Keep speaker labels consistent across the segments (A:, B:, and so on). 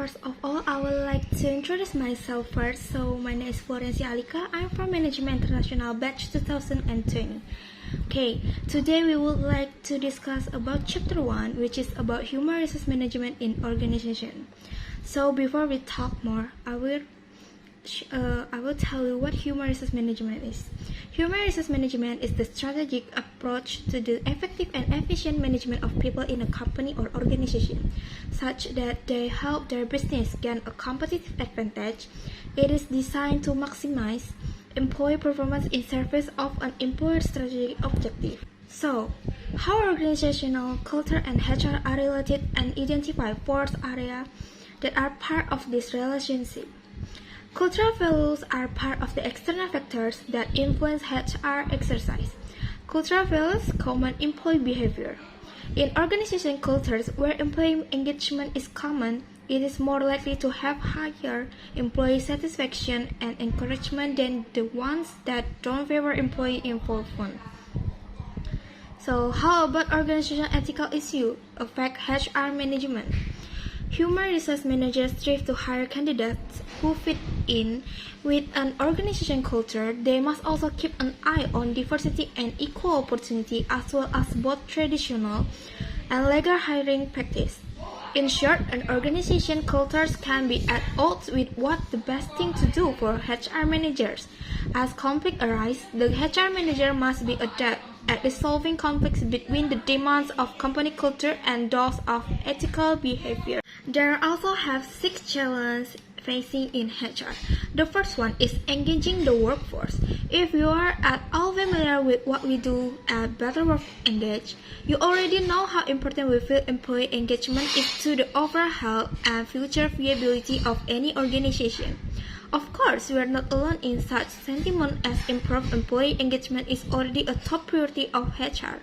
A: first of all, I would like to introduce myself first. So, my name is Florencia Alika. I'm from Management International Batch 2020. Okay, today we would like to discuss about Chapter 1, which is about Human Resource Management in Organization. So, before we talk more, I will tell you what human resource management is. Human resource management is the strategic approach to the effective and efficient management of people in a company or organization, such that they help their business gain a competitive advantage. It is designed to maximize employee performance in service of an employer's strategic objective. So, how organizational culture and HR are related, and identify four areas that are part of this relationship. Cultural values are part of the external factors that influence HR exercise. Cultural values common employee behavior. In organization cultures where employee engagement is common, it is more likely to have higher employee satisfaction and encouragement than the ones that don't favor employee involvement. So, how about organizational ethical issues affect HR management? Human resource managers strive to hire candidates who fit in with an organization culture. They must also keep an eye on diversity and equal opportunity, as well as both traditional and legal hiring practice. In short, an organization culture can be at odds with what the best thing to do for HR managers. As conflict arises, the HR manager must be adept at resolving conflicts between the demands of company culture and those of ethical behavior. There also have 6 challenges facing in HR. The first one is engaging the workforce. If you are at all familiar with what we do at Better Work Engage, you already know how important we feel employee engagement is to the overall health and future viability of any organization. Of course, we are not alone in such sentiment, as improved employee engagement is already a top priority of HR.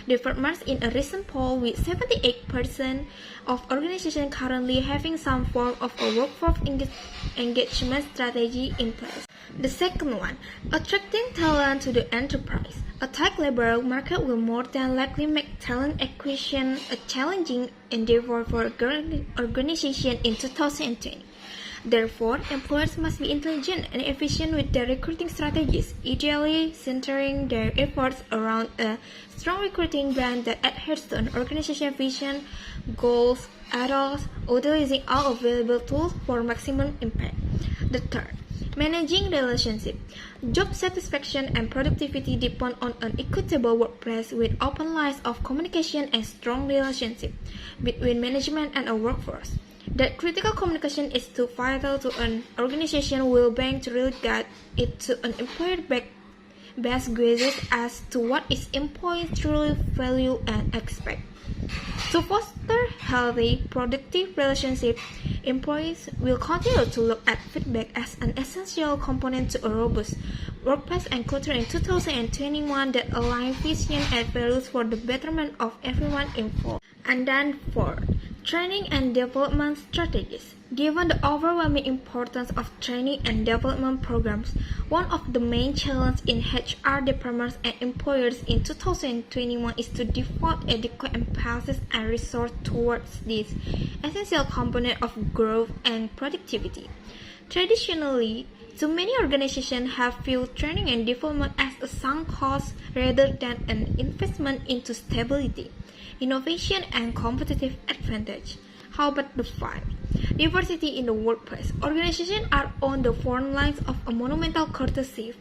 A: Developments in a recent poll with 78% of organizations currently having some form of a workforce engagement strategy in place. The second one, attracting talent to the enterprise. A tight labor market will more than likely make talent acquisition a challenging endeavor for organizations in 2020. Therefore, employers must be intelligent and efficient with their recruiting strategies, ideally centering their efforts around a strong recruiting brand that adheres to an organization's vision, goals, ethos, utilizing all available tools for maximum impact. The third, managing relationships. Job satisfaction and productivity depend on an equitable workplace with open lines of communication and strong relationships between management and a workforce. That critical communication is too vital to an organization will bank to really guide it to an employer-based gauges as to what its employees truly value and expect. To foster healthy, productive relationships, employees will continue to look at feedback as an essential component to a robust workplace and culture in 2021 that align vision and values for the betterment of everyone involved. And then fourth, training and development strategies. Given the overwhelming importance of training and development programs, one of the main challenges in HR departments and employers in 2021 is to devote adequate emphasis and resource towards this essential component of growth and productivity. Traditionally, too many organizations have viewed training and development as a sunk cost rather than an investment into stability, innovation, and competitive advantage. How about the 5? Diversity in the workplace. Organizations are on the front lines of a monumental courtesy,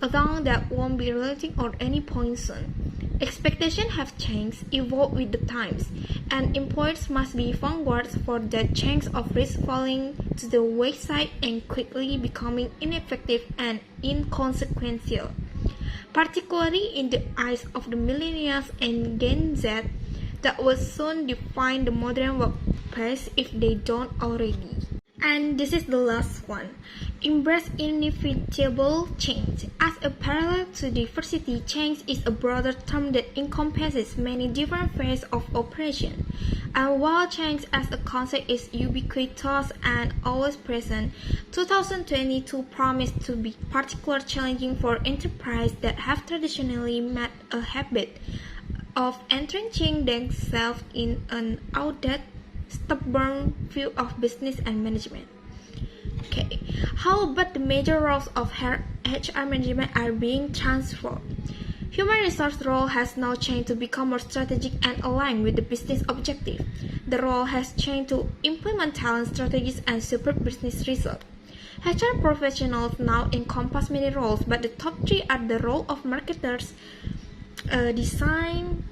A: a thing that won't be relating at any point soon. Expectations have changed, evolved with the times, and employers must be vanguards for that chance of risk falling to the wayside and quickly becoming ineffective and inconsequential, particularly in the eyes of the millennials and Gen Z that will soon define the modern workplace if they don't already. And this is the last one. Embrace inevitable change. As a parallel to diversity, change is a broader term that encompasses many different phases of operation. And while change as a concept is ubiquitous and always present, 2022 promised to be particularly challenging for enterprises that have traditionally made a habit of entrenching themselves in an outdated stubborn view of business and management. Okay, how about the major roles of HR management are being transformed? Human resource role has now changed to become more strategic and aligned with the business objective. The role has changed to implement talent strategies and support business results. HR professionals now encompass many roles, but the top three are the role of marketers, design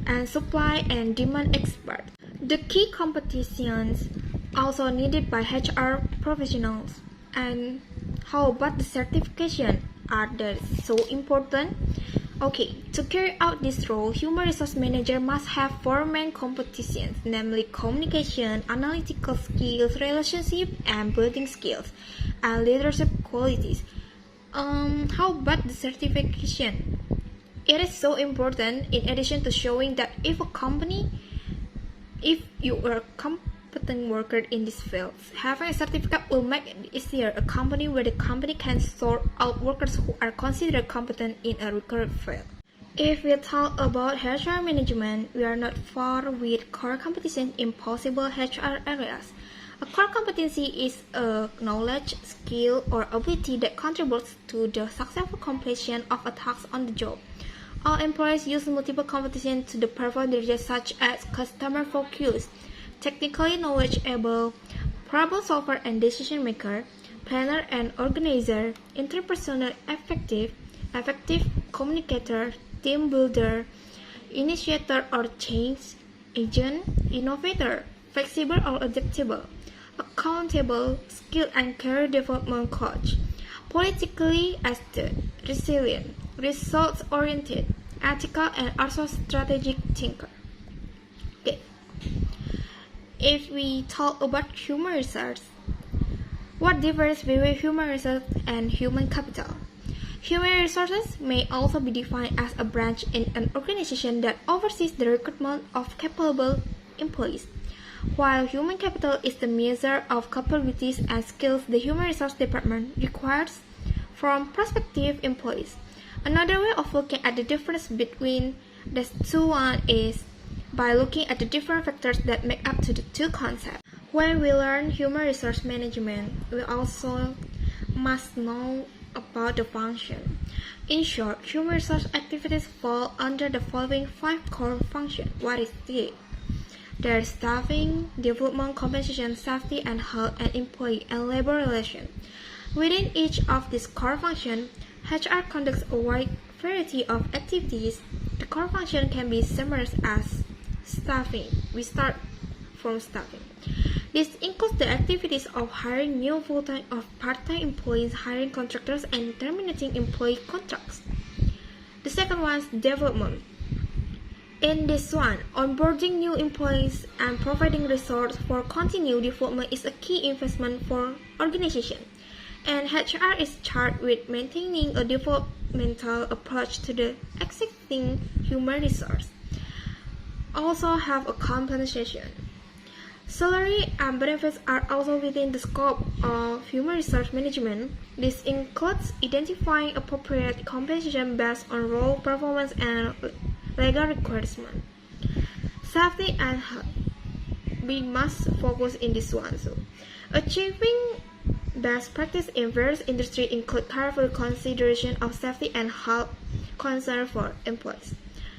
A: and supply and demand expert. The key competitions also needed by HR professionals. And how about the certification? Are they so important? Okay, to carry out this role, human resource manager must have four main competencies, namely communication, analytical skills, relationship and building skills, and leadership qualities. How about the certification? It is so important in addition to showing that if you are a competent worker in this field, having a certificate will make it easier a company where the company can sort out workers who are considered competent in a required field. If we talk about HR management, we are not far with core competence in possible HR areas. A core competency is a knowledge, skill, or ability that contributes to the successful completion of a task on the job. All employees use multiple competencies to perform their jobs such as customer focus, technically knowledgeable, problem solver and decision maker, planner and organizer, interpersonal effective communicator, team builder, initiator or change agent, innovator, flexible or adaptable, accountable, skill and career development coach, politically astute, resilient, results-oriented, ethical and also strategic thinker. Okay. If we talk about human resource, what differs between human resource and human capital? Human resources may also be defined as a branch in an organization that oversees the recruitment of capable employees, while human capital is the measure of capabilities and skills the human resource department requires from prospective employees. Another way of looking at the difference between the two is by looking at the different factors that make up to the two concepts. When we learn human resource management, we also must know about the function. In short, human resource activities fall under the following 5 core functions. What is it? There is staffing, development, compensation, safety and health, and employee and labor relations. Within each of these core functions, HR conducts a wide variety of activities. The core function can be summarized as staffing. We start from staffing. This includes the activities of hiring new full-time or part-time employees, hiring contractors, and terminating employee contracts. The second one is development. In this one, onboarding new employees and providing resources for continued development is a key investment for organizations. And HR is charged with maintaining a developmental approach to the existing human resource. Also have a compensation. Salary and benefits are also within the scope of human resource management. This includes identifying appropriate compensation based on role, performance, and legal requirements. Safety and health. We must focus in this one. So, achieving best practice in various industries include careful consideration of safety and health concerns for employees.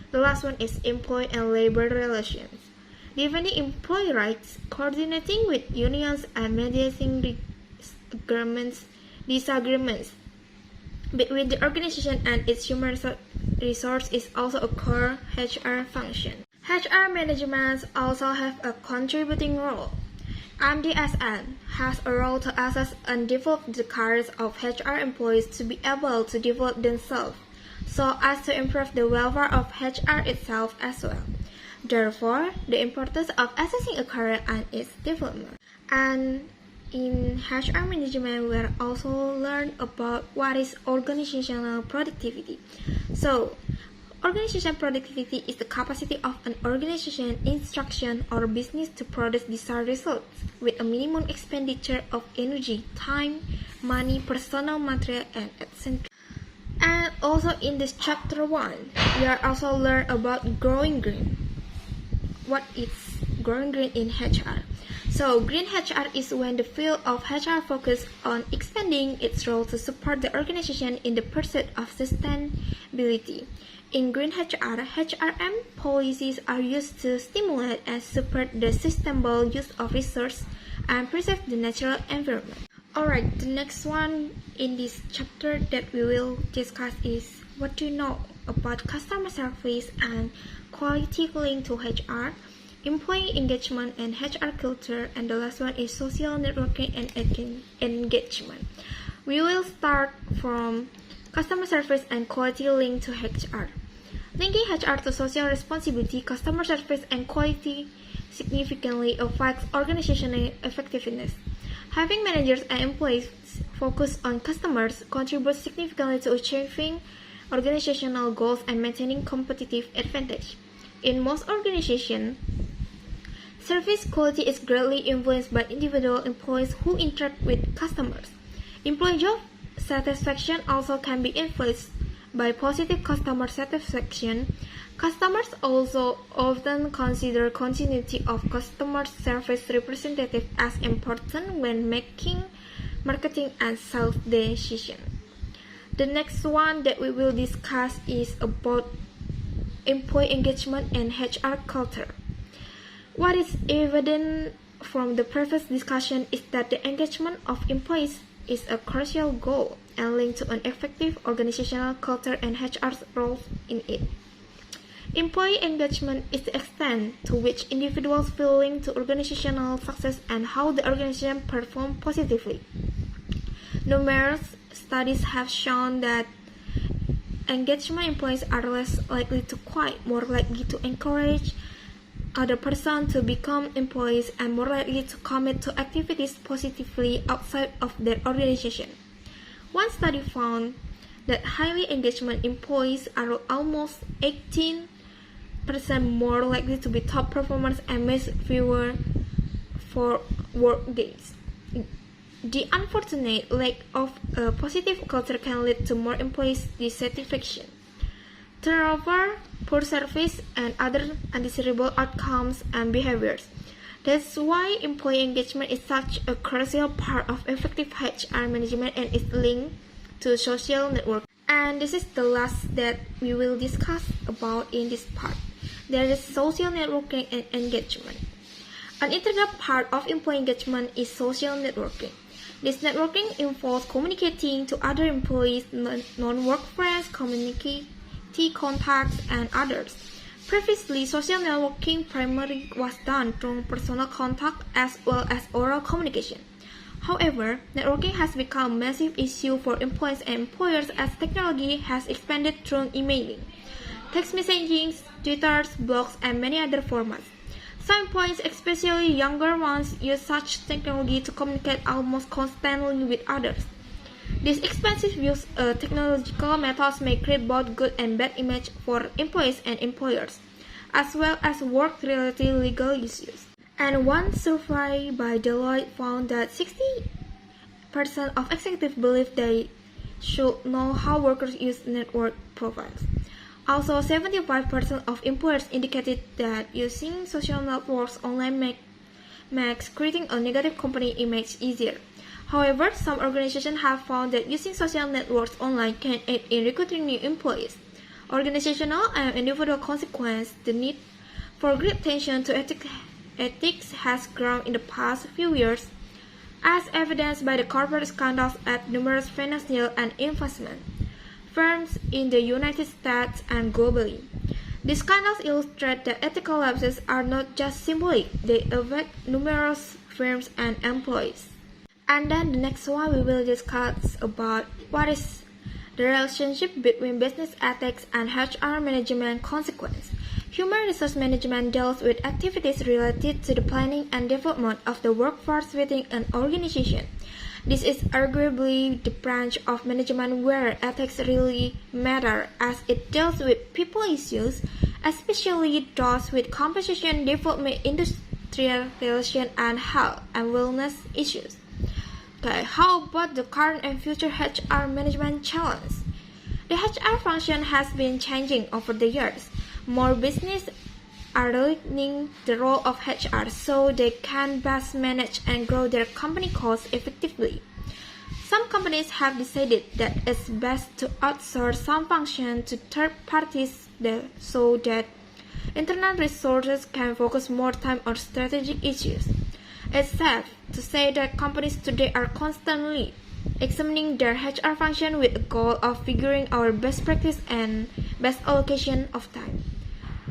A: The last one is employee and labor relations. Defending employee rights, coordinating with unions, and mediating disagreements between the organization and its human resource is also a core HR function. HR management also have a contributing role. MDSN has a role to assess and develop the careers of HR employees to be able to develop themselves, so as to improve the welfare of HR itself as well. Therefore, the importance of assessing a career and its development. And in HR management, we also learn about what is organizational productivity. So, organizational productivity is the capacity of an organization, institution, or business to produce desired results with a minimum expenditure of energy, time, money, personal material, and etc. And also in this chapter 1, we are also learn about growing green. What is going green in HR. So, green HR is when the field of HR focuses on expanding its role to support the organization in the pursuit of sustainability. In green HR, HRM policies are used to stimulate and support the sustainable use of resources and preserve the natural environment. Alright, the next one in this chapter that we will discuss is what do you know about customer service and quality linked to HR, employee engagement and HR culture, and the last one is social networking and engagement. We will start from customer service and quality linked to HR. Linking HR to social responsibility, customer service and quality significantly affects organizational effectiveness. Having managers and employees focus on customers contributes significantly to achieving organizational goals and maintaining competitive advantage. In most organizations, service quality is greatly influenced by individual employees who interact with customers. Employee job satisfaction also can be influenced by positive customer satisfaction. Customers also often consider continuity of customer service representative as important when making marketing and sales decisions. The next one that we will discuss is about employee engagement and HR culture. What is evident from the previous discussion is that the engagement of employees is a crucial goal and linked to an effective organizational culture and HR's role in it. Employee engagement is the extent to which individuals feel linked to organizational success and how the organization performs positively. Numerous studies have shown that engagement employees are less likely to quit, more likely to encourage other persons to become employees, and more likely to commit to activities positively outside of their organization. One study found that highly engaged employees are almost 18% more likely to be top performers and miss fewer for work days. The unfortunate lack of a positive culture can lead to more employees dissatisfaction, turnover, poor service, and other undesirable outcomes and behaviors. That's why employee engagement is such a crucial part of effective HR management and is linked to social network. And this is the last that we will discuss about in this part. There is social networking and engagement. An integral part of employee engagement is social networking. This networking involves communicating to other employees, non-work friends, community contacts, and others. Previously, social networking primarily was done through personal contact as well as oral communication. However, networking has become a massive issue for employees and employers as technology has expanded through emailing, text messaging, Twitter, blogs, and many other formats. Some employees, especially younger ones, use such technology to communicate almost constantly with others. These expensive use technological methods may create both good and bad image for employees and employers, as well as work-related legal issues. And one survey by Deloitte found that 60% of executives believe they should know how workers use network profiles. Also, 75% of employers indicated that using social networks online makes creating a negative company image easier. However, some organizations have found that using social networks online can aid in recruiting new employees. Organizational and individual consequences, the need for great attention to ethics has grown in the past few years, as evidenced by the corporate scandals at numerous financial and investment firms in the United States and globally. These scandals illustrate that ethical lapses are not just symbolic, they affect numerous firms and employees. And then the next one we will discuss about what is the relationship between business ethics and HR management consequence. Human resource management deals with activities related to the planning and development of the workforce within an organization. This is arguably the branch of management where ethics really matter, as it deals with people issues, especially those with compensation, development, industrial relations, and health and wellness issues. Okay, how about the current and future HR management challenge? The HR function has been changing over the years. More business are learning the role of HR so they can best manage and grow their company costs effectively. Some companies have decided that it's best to outsource some function to third parties so that internal resources can focus more time on strategic issues. It's safe to say that companies today are constantly examining their HR function with the goal of figuring out best practice and best allocation of time.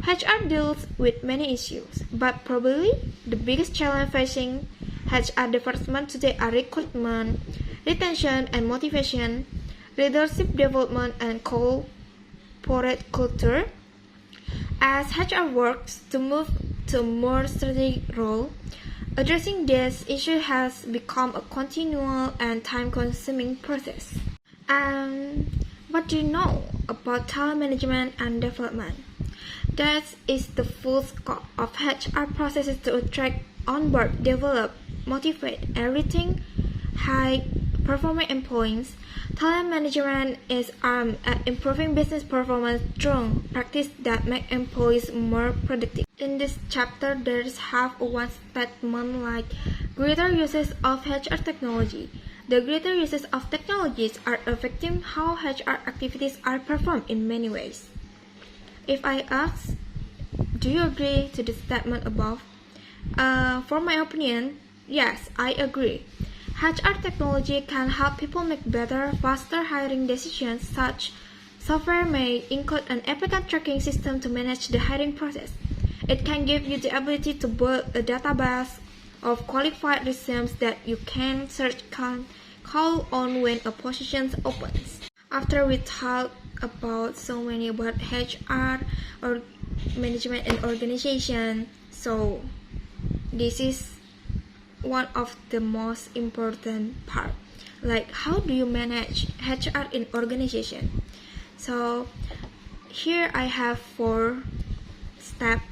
A: HR deals with many issues, but probably the biggest challenge facing HR department today are recruitment, retention and motivation, leadership development and corporate culture. As HR works to move to a more strategic role, addressing this issue has become a continual and time-consuming process. And what do you know about talent management and development? That is the full scope of HR processes to attract, onboard, develop, motivate, and retain high-performing employees. Talent management is aimed at improving business performance through practices that make employees more productive. In this chapter, there is one statement like greater uses of HR technology. The greater uses of technologies are affecting how HR activities are performed in many ways. If I ask, do you agree to the statement above? For my opinion, yes, I agree. HR technology can help people make better, faster hiring decisions. Such software may include an applicant tracking system to manage the hiring process. It can give you the ability to build a database of qualified resumes that you can call on when a position opens. After we talked about so many about HR or management and organization, so this is one of the most important part, like how do you manage HR in organization. So here I have 4 steps.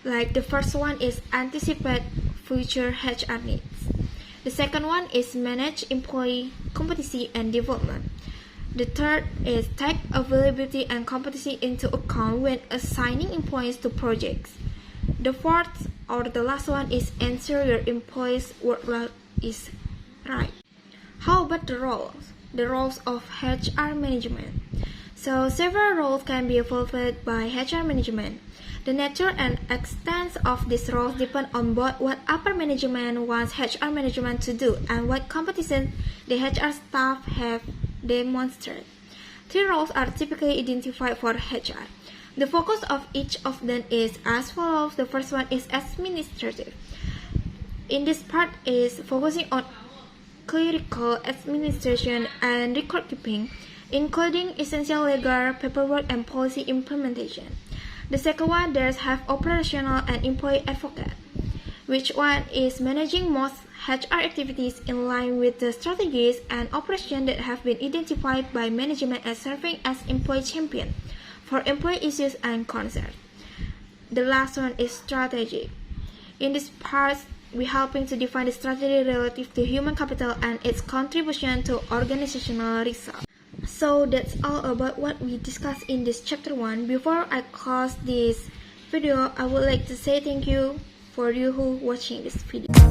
A: Like the first one is anticipate future HR needs. The second one is manage employee competency and development. The third is take availability and competency into account when assigning employees to projects. The fourth or the last one is ensure your employees' workload is right. How about the roles? The roles of HR management. So several roles can be fulfilled by HR management. The nature and extent of these roles depend on both what upper management wants HR management to do and what competence the HR staff have demonstrated. 3 roles are typically identified for HR. The focus of each of them is as follows. The first one is administrative. In this part is focusing on clerical administration and record keeping, including essential legal paperwork and policy implementation. The second one there's have operational and employee advocate, which one is managing most HR activities in line with the strategies and operations that have been identified by management as serving as employee champion for employee issues and concerns. The last one is strategic. In this part, we're helping to define the strategy relative to human capital and its contribution to organizational results. So that's all about what we discussed in this chapter 1. Before I close this video, I would like to say thank you for you who watching this video.